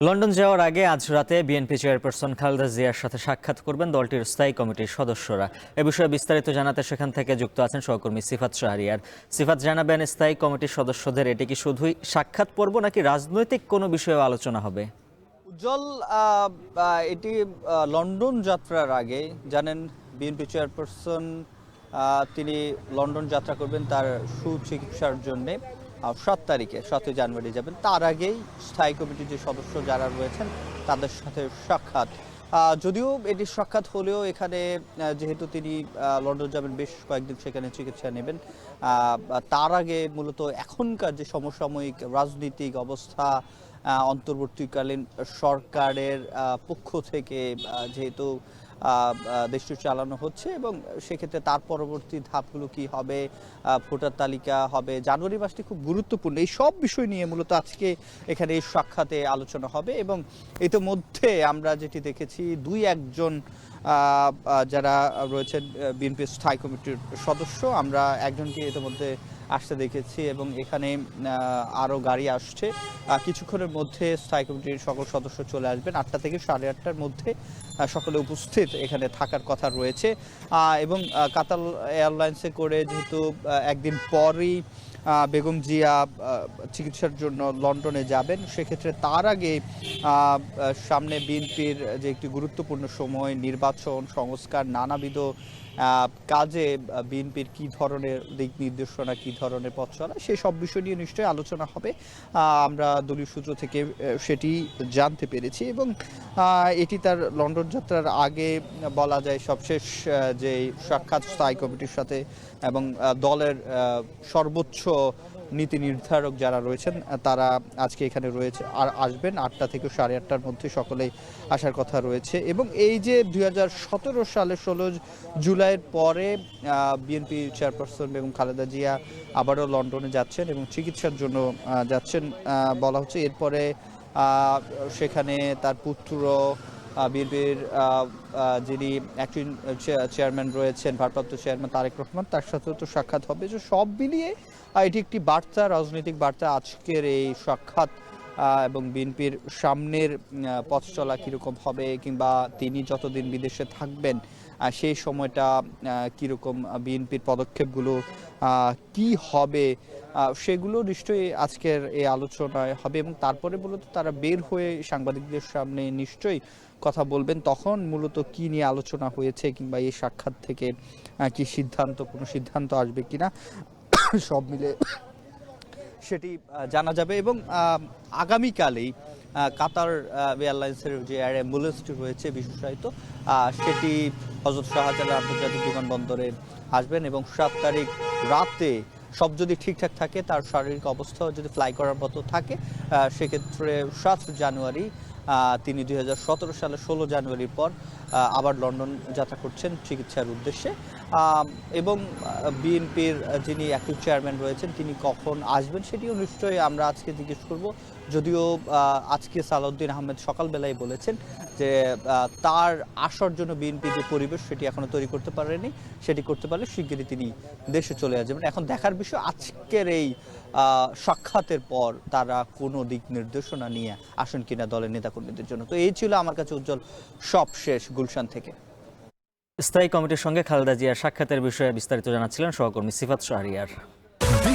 London যাওয়ার আগে আজ রাতে বিএনপি চেয়ারপারসন খালেদা জিয়ার সাথে সাক্ষাৎ করবেন দলটির স্থায়ী কমিটির সদস্যরা। এ বিষয়ে বিস্তারিত জানাতে সেখান থেকে যুক্ত আছেন সহকর্মী সিফাত শাহরিয়ার। সিফাত, জানাবেন স্থায়ী কমিটির সদস্যদের এটি কি শুধুই সাক্ষাৎ পর্ব নাকি রাজনৈতিক কোনো বিষয়ে আলোচনা হবে? উজ্জ্বল, এটি লন্ডন যাত্রার আগে জানেন বিএনপি চেয়ারপারসন তিনি লন্ডন যাত্রা করবেন তার সুচিকিৎসার জন্যে। 7 তারিখে 7ই জানুয়ারি যাবেন। তার আগেই স্থায়ী কমিটির যে সদস্য যারা রয়েছেন তাদের সাথে সাক্ষাৎ। যদিও এটি সাক্ষাৎ হলেও এখানে যেহেতু তিনি লন্ডন যাবেন, বেশ কয়েকদিন সেখানে চিকিৎসা নেবেন। তার আগে মূলত এখনকার যে সমসাময়িক রাজনৈতিক অবস্থা, অন্তর্বর্তীকালীন সরকারের পক্ষ থেকে যেহেতু দেশটি চালানো হচ্ছে এবং সেক্ষেত্রে তার পরবর্তী ধাপগুলো কি হবে, ভোটার তালিকা হবে, জানুয়ারি মাসটি খুব গুরুত্বপূর্ণ। এই সব বিষয় নিয়ে মূলত আজকে এখানে এই সাক্ষাতে আলোচনা হবে। এবং ইতিমধ্যে আমরা যেটি দেখেছি, দুই একজন যারা রয়েছেন বিএনপি স্থায়ী কমিটির সদস্য, আমরা একজনকে ইতিমধ্যে আসতে দেখেছি এবং এখানে আরও গাড়ি আসছে। কিছুক্ষণের মধ্যে স্থায়ী কমিটির সকল সদস্য চলে আসবেন। 8টা থেকে 8:30টার মধ্যে সকলে উপস্থিত এখানে থাকার কথা রয়েছে। এবং কাতার এয়ারলাইন্সে করে যেহেতু একদিন পরই বেগম জিয়া চিকিৎসার জন্য লন্ডনে যাবেন, সেক্ষেত্রে তার আগে সামনে বিএনপির যে একটি গুরুত্বপূর্ণ সময়, নির্বাচন, সংস্কার, নানাবিধ কাজে বিএনপির কী ধরনের দিক নির্দেশনা, কী ধরনের পথ চলা, সেই সব বিষয় নিয়ে নিশ্চয়ই আলোচনা হবে। আমরা দলীয় সূত্র থেকে সেটি জানতে পেরেছি। এবং এটি তার লন্ডন যাত্রার আগে বলা যায় সবশেষ যে সাক্ষাৎ স্থায়ী কমিটির সাথে। এবং দলের সর্বোচ্চ নীতি নির্ধারক যারা রয়েছেন তারা আজকে এখানে রয়েছে আর আসবেন। 8টা থেকে 8:30টার মধ্যে সকলেই আসার কথা রয়েছে। এবং এই যে 2017 সালের 16 জুলাইয়ের পরে বিএনপি চেয়ারপারসন বেগম খালেদা জিয়া আবারও লন্ডনে যাচ্ছেন এবং চিকিৎসার জন্য যাচ্ছেন বলা হচ্ছে। এরপরে সেখানে তার পুত্র, বিএনপির যিনি অ্যাক্টিং চেয়ারম্যান রয়েছেন, ভারপ্রাপ্ত চেয়ারম্যান তারেক রহমান, তার সাথেও তো সাক্ষাৎ হবে। যে সব মিলিয়ে এটি একটি বার্তা, রাজনৈতিক বার্তা আজকের এই সাক্ষাৎ। এবং বিএনপির সামনের পথ চলা কীরকম হবে, কিংবা তিনি যতদিন বিদেশে থাকবেন সেই সময়টা কীরকম, বিএনপির পদক্ষেপগুলো কি হবে, সেগুলো নিশ্চয়ই আজকের এই আলোচনায় হবে। এবং তারপরে মূলত তারা বের হয়ে সাংবাদিকদের সামনে নিশ্চয়ই কথা বলবেন। তখন মূলত কি নিয়ে আলোচনা হয়েছে, কিংবা এই সাক্ষাৎ থেকে কি কোনো সিদ্ধান্ত আসবে কিনা, সব মিলে সেটি জানা যাবে। এবং আগামীকালেই কাতার এয়ারলাইন্সের যে এয়ার অ্যাম্বুলেন্সটি রয়েছে বিশেষায়িত, সেটি হযরত শাহজালাল আন্তর্জাতিক বিমানবন্দরে আসবেন। এবং 7 তারিখ রাতে সব যদি ঠিকঠাক থাকে, তার শারীরিক অবস্থাও যদি ফ্লাই করার মতো থাকে, সেক্ষেত্রে 7 জানুয়ারি তিনি 2017 সালের 16 জানুয়ারির পর আবার লন্ডন যাত্রা করছেন চিকিৎসার উদ্দেশ্যে। এবং বিএনপির যিনি অ্যাক্টিভ চেয়ারম্যান রয়েছেন তিনি কখন আসবেন সেটিও নিশ্চয়ই আমরা আজকে জিজ্ঞেস করব। যদিও আজকে সালাউদ্দিন আহমেদ সকালবেলায় বলেছেন যে তার আসার জন্য বিএনপি যে পরিবেশ সেটি এখনো তৈরি করতে পারেনি, সেটি করতে পারলে শিগগিরই তিনি দেশে চলে আসবেন। এখন দেখার বিষয় আজকের এই সাক্ষাতের পর তারা কোনো দিক নির্দেশনা নিয়ে আসেন কিনা দলের নেতাকর্মীদের জন্য। তো এই ছিল আমার কাছে উজ্জ্বল সব শেষ গুলশান থেকে। স্থায়ী কমিটির সঙ্গে খালেদা জিয়ার সাক্ষাতের বিষয়ে বিস্তারিত জানাচ্ছিলেন সহকর্মী সিফাত শাহরিয়ার।